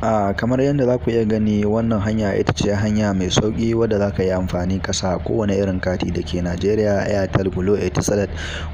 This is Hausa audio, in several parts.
Kamar yadda za ku iya gani, wannan hanya ita ce hanya mai sauƙi wadda za ka yi amfani ka sa kowane irin kati da ke Najeriya, Airtel, Glo, Etisalat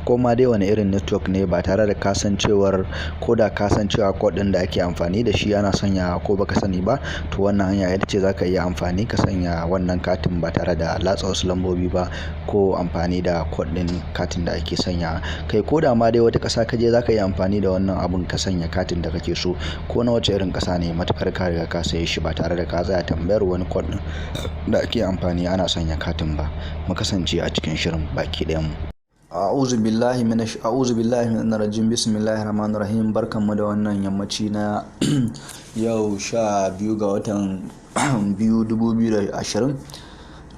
ko ma dai wani irin network ne ba tare da kasancewar ko da kasancewa code ɗin da ake amfani da shi ana sanya ko baka sani ba. To wannan hanya ita ce za ka iya amfani ka sanya wannan katin ba tare da latsa wasu lambobi ba ko amfani da code ɗin katin da ake sanya. Kai ko da ma dai wata ƙasa ka je za ka yi amfani da wannan abun ka sanya katin da kake so ko na wace irin ƙasa ne, matuƙar ka riga ka saye shi ba tare da ka tsaya tambayar wani code ɗin da ake amfani ana sanya katin ba. Mu kasance a cikin shirin baki ɗayan mu. A'udhu billahi minash rajim. Bismillahir rahmanir rahim. Barkanmu da wannan yammaci na yau 12 ga watan 2 2020.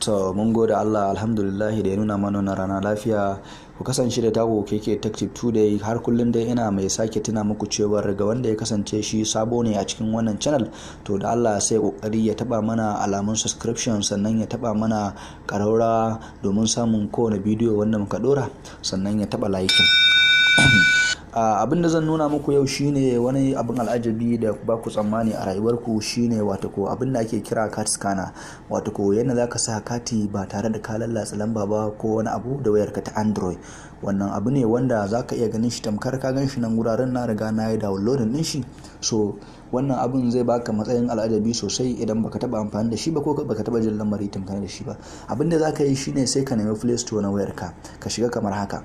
To mun gode Allah, alhamdulillah da ya nuna mana wannan rana lafiya. Ku kasance da tago keke Tech-Tip Today. Har kullum dai ina mai sake tuna muku cewa ga wanda ya kasance shi sabo ne a cikin wannan channel, to da Allah sai kokari ya taba mana alamun subscription, sannan ya taba mana ƙararrawa domin samun kowane bidiyo wanda muka dora, sannan ya taba like. Abin da zan nuna muku yau shine wani abin al'ajabi da ba ku tsammani a rayuwarku, shine wato ko abin da ake kira card scanner. Wato ko yanda zaka sa kati ba tare da ka lallatsa lamba ba ko wani abu da wayarka ta Android. Wannan abu ne wanda zaka iya ganin shi tamkar ka gan shi nan guraren, na riga na yi downloading din shi. So wannan abun zai baka matsayin al'ajabi sosai idan baka taba amfani da shi ba ko baka taba jin lamari tamkar da shi ba. Abin da zaka yi shine sai ka nemi Play Store na wayarka, ka shiga kamar haka.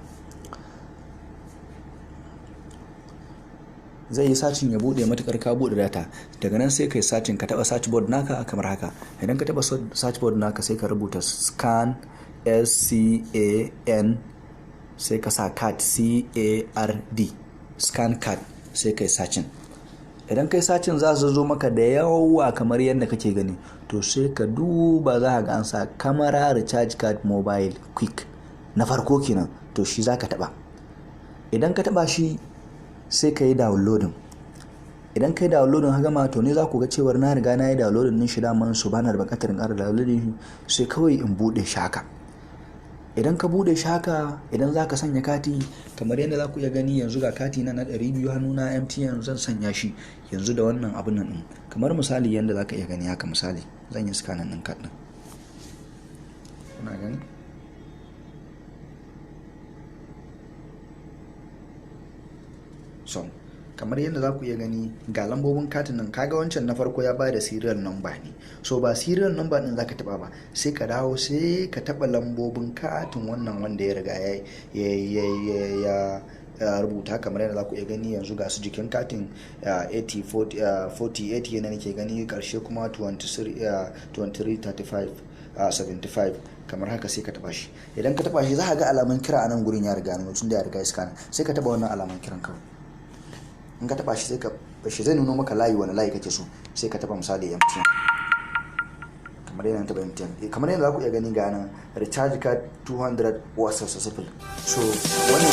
Zai yi sacin ya bude, matukar ka bude data. Daga nan sai kai sacin, ka taba search board naka kamar haka. Idan ka taba search board naka sai ka rubuta scan, SCAN, sai ka sa card, CARD, scan card, sai kai sacin. Idan kai sacin za su zo maka da yawa kamar yadda kake gani. To sai ka duba, za ka ga an sa camera recharge card mobile quick na farko kenan. To shi za ka taba. Idan ka taba shi sai ka yi downloading. Idan ka yi downloading ha gama, to ne za ku ga cewar na riga na yi downloading din shi daman su bana da bukatar in ƙara downloading shi, sai kawai in bude shi haka. Idan ka bude shi haka, idan za ka sanya kati kamar yadda za ku iya gani yanzu ga kati na 200 hannuna MTN, zan sanya shi yanzu da wannan abin nan din. Kamar misali yadda za ka iya gani haka, misali zan yi scanning din card din. Kuna gani? So kamar yadda za ku iya gani ga lambobin katin nan, kaga wancan na farko ya bada serial number ne. So ba serial number din zaka taba ba, sai ka dawo sai ka taba lambobin katin wannan wanda ya riga ya rubuta. Kamar yadda za ku iya gani yanzu ga su jikin katin 48 yana nake gani, karshe kuma 2335 kamar haka. Sai ka taba shi. Idan ka taba shi za ka ga alamun kira a nan gurin ya riga ne, tun da ya riga ya scan. Sai ka taba wannan alamun kiran kawai. In ka taba shi sai ka bashi, zai nuno maka layi, wani layi kake so. Sai ka taba misali MTN, kamar yadda taba MTN. Kamar yadda za ku iya gani ga nan recharge card 200 was successful. So wannan